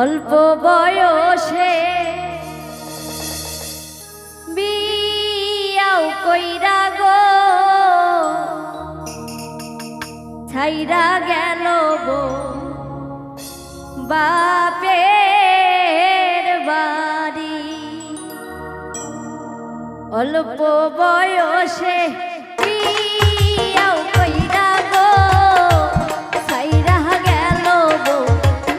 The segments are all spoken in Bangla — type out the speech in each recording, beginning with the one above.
অল্প বয়সে বিয়াও কইরা গো ছাইরা গেল গো বাপের বাড়ি। অল্প বয়সে বিয়াও কইরা গো ছাইরা গেল গো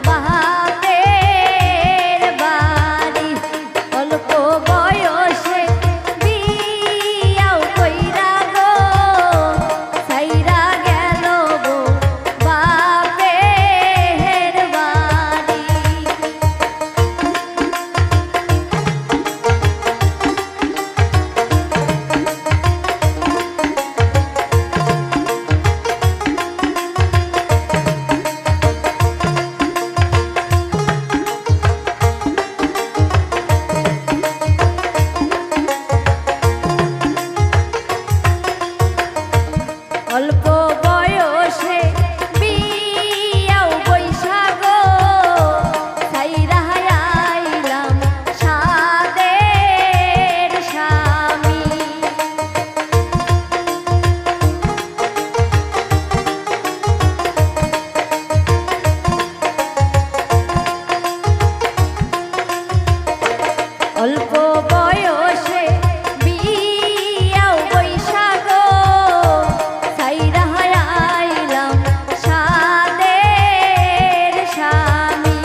বাপের বাড়ি। অল্প বয়সে বিয়াও কইরা গো ছাইরা গেল গো বাপের বাড়ি। অল্প বয়সে বিয়াও বইসা গো ছাইরা আইলাম সাদের স্বামী। অল্প বয়সে বিয়াও বইসা গো ছাইরা আইলাম সাদের স্বামী।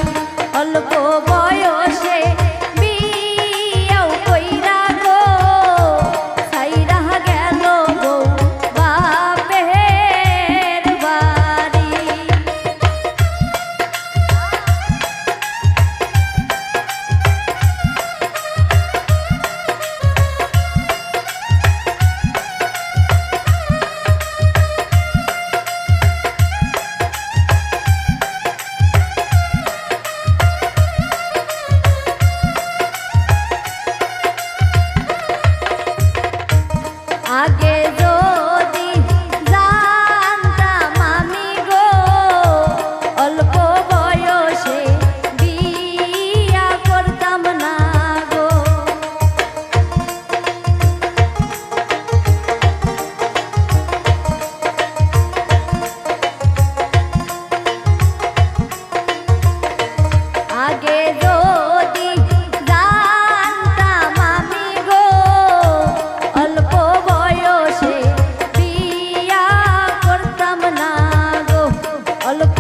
অল্প বয়সে বিয়াও কইরা গো ছাইরা গেল গো বাপের বাড়ি। আগে যদি জানতাম আমি গো অল্প বয়সে বিয়া করতাম না গো। আগে যদি জানতাম আমি গো অল্প বয়সে বিয়া করতাম না গো। অল্প